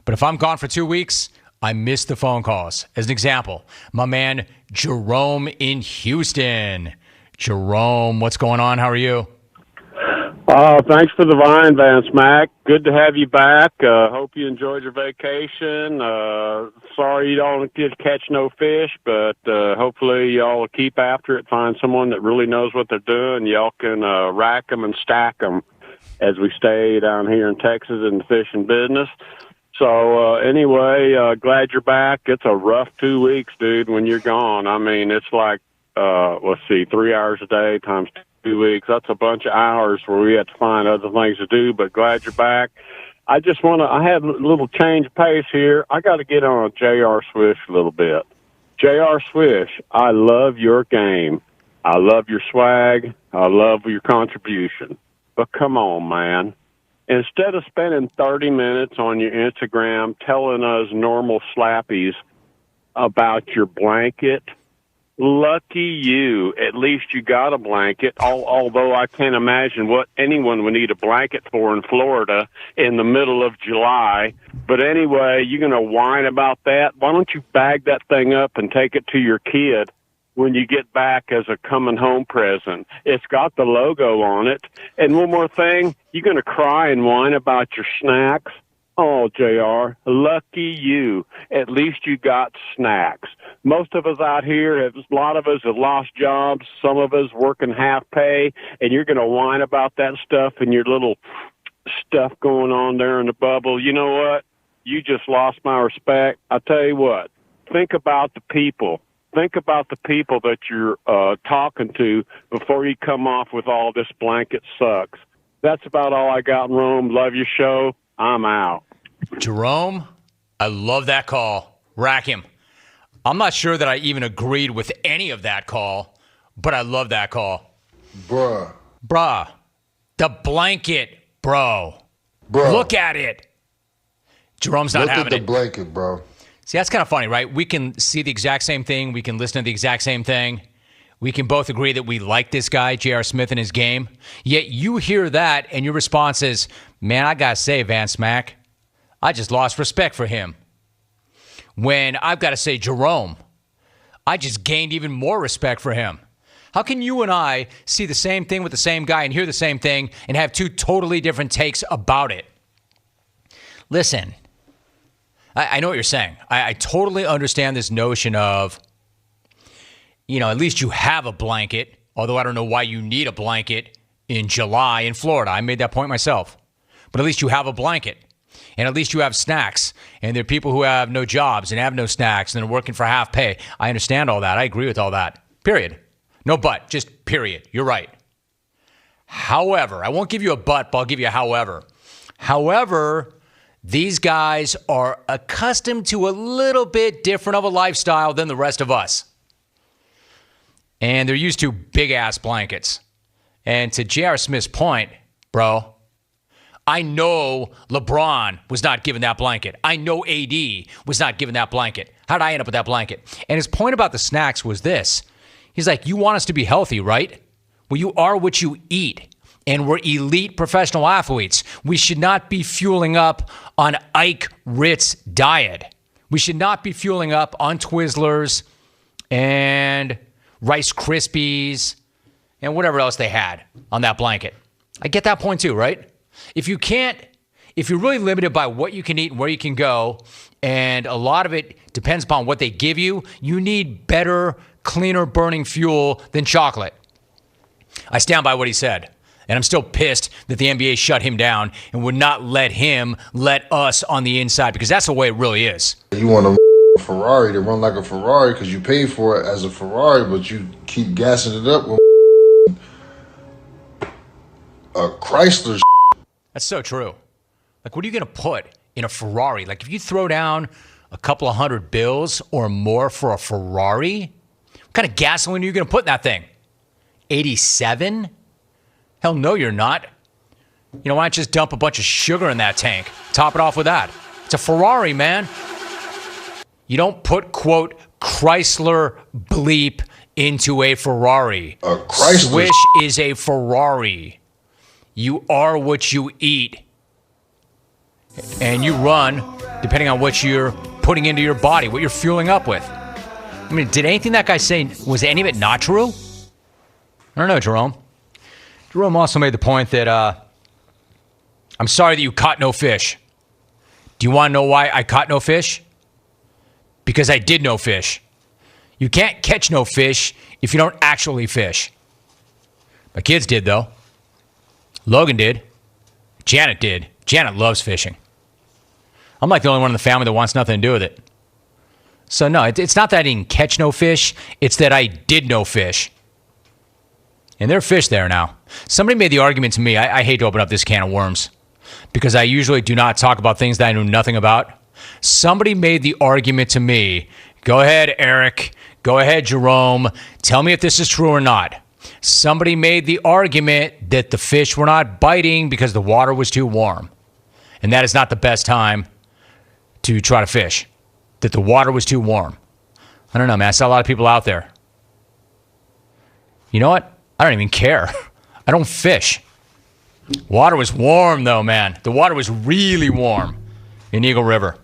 But if I'm gone for 2 weeks, I miss the phone calls. As an example, my man Jerome in Houston. Jerome, what's going on? How are you? Thanks for the vine, Vance Mac. Good to have you back. Hope you enjoyed your vacation. Sorry you don't get to catch no fish, but hopefully y'all will keep after it, find someone that really knows what they're doing. Y'all can rack them and stack them as we stay down here in Texas in the fishing business. So anyway, glad you're back. It's a rough 2 weeks, dude, when you're gone. I mean, it's like, 3 hours a day times 2 weeks. That's a bunch of hours where we have to find other things to do, but glad you're back. I have a little change of pace here. I got to get on J.R. Swish a little bit. J.R. Swish, I love your game. I love your swag. I love your contribution. But come on, man. Instead of spending 30 minutes on your Instagram telling us normal slappies about your blanket, lucky you. At least you got a blanket, although I can't imagine what anyone would need a blanket for in Florida in the middle of July. But anyway, you're going to whine about that? Why don't you bag that thing up and take it to your kid when you get back as a coming home present? It's got the logo on it. And one more thing, you're going to cry and whine about your snacks? Oh, JR, lucky you. At least you got snacks. Most of us out here, a lot of us have lost jobs. Some of us working half pay, and you're going to whine about that stuff and your little stuff going on there in the bubble. You know what? You just lost my respect. I tell you what, think about the people. Think about the people that you're talking to before you come off with all this blanket sucks. That's about all I got in Rome. Love your show. I'm out. Jerome, I love that call. Rack him. I'm not sure that I even agreed with any of that call, but I love that call. Bruh. The blanket, bro. Look at it. Jerome's not having it. Look at the blanket, bro. See, that's kind of funny, right? We can see the exact same thing. We can listen to the exact same thing. We can both agree that we like this guy, J.R. Smith, and his game. Yet you hear that, and your response is, man, I got to say, Vance Mac, I just lost respect for him. When I've got to say, Jerome, I just gained even more respect for him. How can you and I see the same thing with the same guy and hear the same thing and have two totally different takes about it? Listen, I know what you're saying. I totally understand this notion of, at least you have a blanket, although I don't know why you need a blanket in July in Florida. I made that point myself. But at least you have a blanket. And at least you have snacks. And there are people who have no jobs and have no snacks and are working for half pay. I understand all that. I agree with all that. Period. No but, just period. You're right. However, I won't give you a but I'll give you a however. However, these guys are accustomed to a little bit different of a lifestyle than the rest of us. And they're used to big-ass blankets. And to J.R. Smith's point, bro, I know LeBron was not given that blanket. I know AD was not given that blanket. How did I end up with that blanket? And his point about the snacks was this. He's like, you want us to be healthy, right? Well, you are what you eat. And we're elite professional athletes. We should not be fueling up on Ike Ritz diet. We should not be fueling up on Twizzlers and Rice Krispies and whatever else they had on that blanket. I get that point too, right? If you're really limited by what you can eat and where you can go, and a lot of it depends upon what they give you, you need better, cleaner burning fuel than chocolate. I stand by what he said. And I'm still pissed that the NBA shut him down and would not let us on the inside, because that's the way it really is. You want a Ferrari to run like a Ferrari because you paid for it as a Ferrari, but you keep gassing it up with a Chrysler. That's so true. Like, what are you going to put in a Ferrari? Like, if you throw down a couple of $100 or more for a Ferrari, what kind of gasoline are you going to put in that thing? 87? Hell no, you're not. Why not just dump a bunch of sugar in that tank? Top it off with that. It's a Ferrari, man. You don't put, quote, Chrysler bleep into a Ferrari. A Chrysler. Swish is a Ferrari. You are what you eat. and you run depending on what you're putting into your body, what you're fueling up with. I mean, did anything that guy say, was any of it not true? I don't know, Jerome. Jerome also made the point that, I'm sorry that you caught no fish. Do you want to know why I caught no fish? Because I did no fish. You can't catch no fish if you don't actually fish. My kids did, though. Logan did. Janet did. Janet loves fishing. I'm like the only one in the family that wants nothing to do with it. So no, it's not that I didn't catch no fish. It's that I did no fish. And there are fish there now. Somebody made the argument to me. I hate to open up this can of worms because I usually do not talk about things that I know nothing about. Somebody made the argument to me. Go ahead, Eric. Go ahead, Jerome. Tell me if this is true or not. Somebody made the argument that the fish were not biting because the water was too warm. And that is not the best time to try to fish. That the water was too warm. I don't know, man. I saw a lot of people out there. You know what? I don't even care. I don't fish. Water was warm, though, man. The water was really warm in Eagle River.